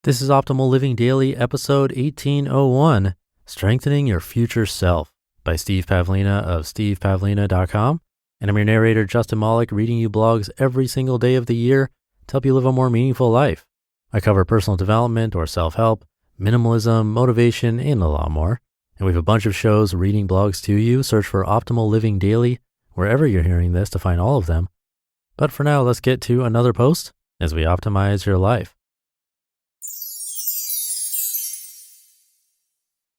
This is Optimal Living Daily, episode 1801, Strengthening Your Future Self by Steve Pavlina of stevepavlina.com. And I'm your narrator, Justin Malik, reading you blogs every single day of the year to help you live a more meaningful life. I cover personal development or self-help, minimalism, motivation, and a lot more. And we have a bunch of shows reading blogs to you. Search for Optimal Living Daily wherever you're hearing this to find all of them. But for now, let's get to another post as we optimize your life.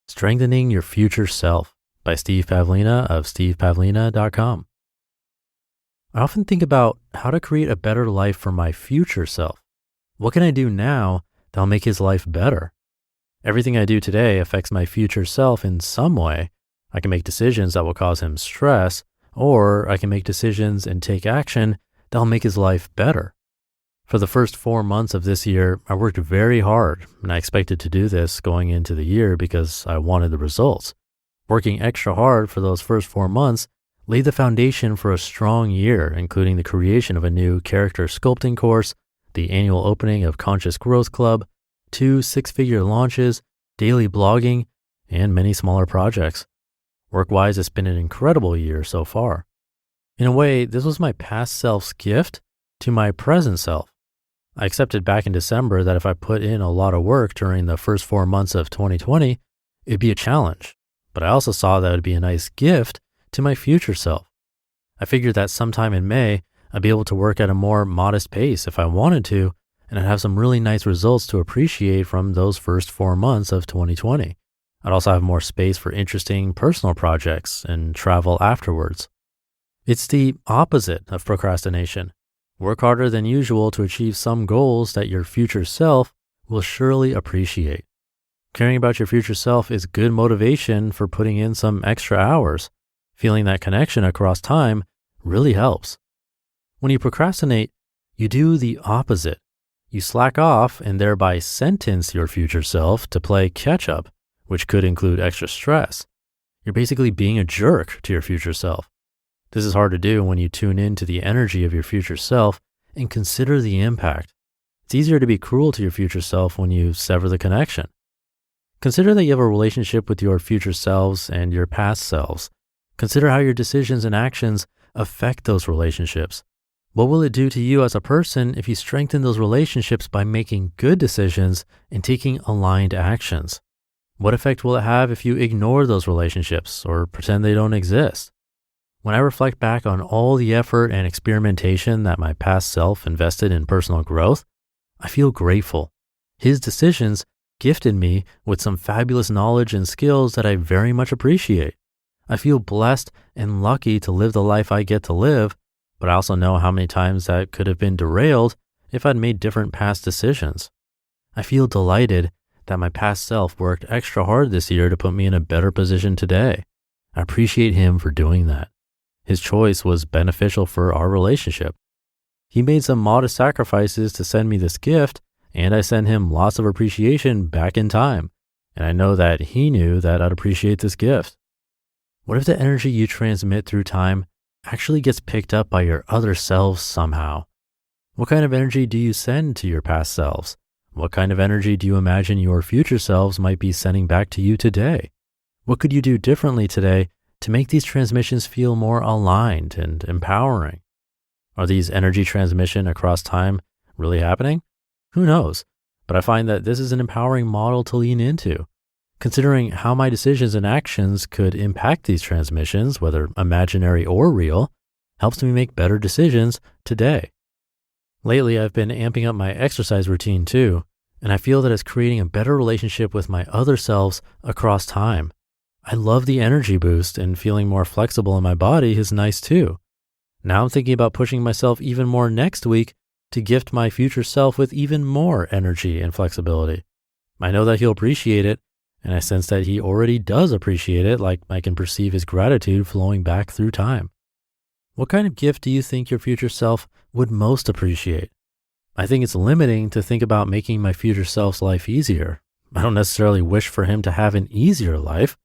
Strengthening Your Future Self by Steve Pavlina of stevepavlina.com. I often think about how to create a better life for my future self. What can I do now that'll make his life better? Everything I do today affects my future self in some way. I can make decisions that will cause him stress, or I can make decisions and take action that'll make his life better. For the first 4 months of this year, I worked very hard, and I expected to do this going into the year because I wanted the results. Working extra hard for those first 4 months laid the foundation for a strong year, including the creation of a new character sculpting course, the annual opening of Conscious Growth Club, 2 six-figure launches, daily blogging, and many smaller projects. Work-wise, it's been an incredible year so far. In a way, this was my past self's gift to my present self. I accepted back in December that if I put in a lot of work during the first 4 months of 2020, it'd be a challenge. But I also saw that it'd be a nice gift to my future self. I figured that sometime in May, I'd be able to work at a more modest pace if I wanted to, and I'd have some really nice results to appreciate from those first 4 months of 2020. I'd also have more space for interesting personal projects and travel afterwards. It's the opposite of procrastination. Work harder than usual to achieve some goals that your future self will surely appreciate. Caring about your future self is good motivation for putting in some extra hours. Feeling that connection across time really helps. When you procrastinate, you do the opposite. You slack off and thereby sentence your future self to play catch up, which could include extra stress. You're basically being a jerk to your future self. This is hard to do when you tune into the energy of your future self and consider the impact. It's easier to be cruel to your future self when you sever the connection. Consider that you have a relationship with your future selves and your past selves. Consider how your decisions and actions affect those relationships. What will it do to you as a person if you strengthen those relationships by making good decisions and taking aligned actions? What effect will it have if you ignore those relationships or pretend they don't exist? When I reflect back on all the effort and experimentation that my past self invested in personal growth, I feel grateful. His decisions gifted me with some fabulous knowledge and skills that I very much appreciate. I feel blessed and lucky to live the life I get to live, but I also know how many times that could have been derailed if I'd made different past decisions. I feel delighted that my past self worked extra hard this year to put me in a better position today. I appreciate him for doing that. His choice was beneficial for our relationship. He made some modest sacrifices to send me this gift, and I sent him lots of appreciation back in time. And I know that he knew that I'd appreciate this gift. What if the energy you transmit through time actually gets picked up by your other selves somehow? What kind of energy do you send to your past selves? What kind of energy do you imagine your future selves might be sending back to you today? What could you do differently today to make these transmissions feel more aligned and empowering? Are these energy transmission across time really happening? Who knows? But I find that this is an empowering model to lean into. Considering how my decisions and actions could impact these transmissions, whether imaginary or real, helps me make better decisions today. Lately, I've been amping up my exercise routine too, and I feel that it's creating a better relationship with my other selves across time. I love the energy boost, and feeling more flexible in my body is nice too. Now I'm thinking about pushing myself even more next week to gift my future self with even more energy and flexibility. I know that he'll appreciate it, and I sense that he already does appreciate it, like I can perceive his gratitude flowing back through time. What kind of gift do you think your future self would most appreciate? I think it's limiting to think about making my future self's life easier. I don't necessarily wish for him to have an easier life.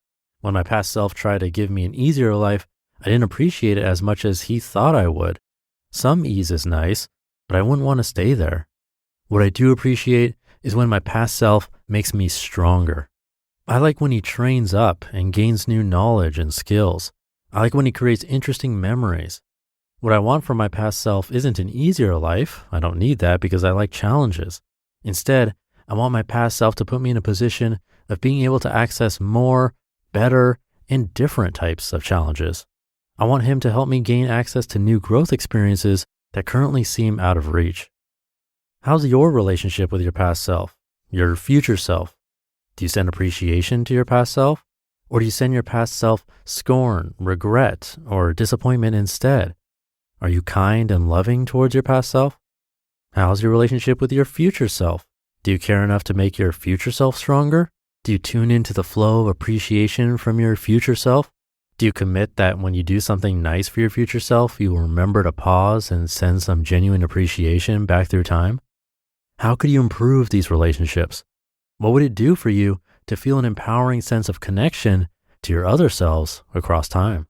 When my past self tried to give me an easier life, I didn't appreciate it as much as he thought I would. Some ease is nice, but I wouldn't want to stay there. What I do appreciate is when my past self makes me stronger. I like when he trains up and gains new knowledge and skills. I like when he creates interesting memories. What I want from my past self isn't an easier life. I don't need that because I like challenges. Instead, I want my past self to put me in a position of being able to access more, better, and different types of challenges. I want him to help me gain access to new growth experiences that currently seem out of reach. How's your relationship with your past self, your future self? Do you send appreciation to your past self? Or do you send your past self scorn, regret, or disappointment instead? Are you kind and loving towards your past self? How's your relationship with your future self? Do you care enough to make your future self stronger? Do you tune into the flow of appreciation from your future self? Do you commit that when you do something nice for your future self, you will remember to pause and send some genuine appreciation back through time? How could you improve these relationships? What would it do for you to feel an empowering sense of connection to your other selves across time?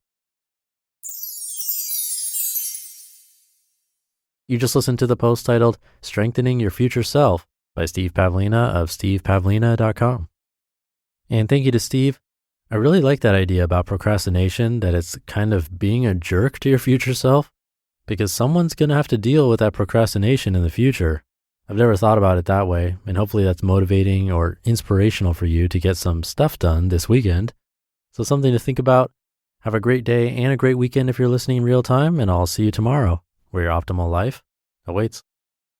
You just listened to the post titled Strengthening Your Future Self by Steve Pavlina of stevepavlina.com. And thank you to Steve. I really like that idea about procrastination, that it's kind of being a jerk to your future self, because someone's going to have to deal with that procrastination in the future. I've never thought about it that way, and hopefully that's motivating or inspirational for you to get some stuff done this weekend. So something to think about. Have a great day and a great weekend if you're listening in real time, and I'll see you tomorrow, where your optimal life awaits.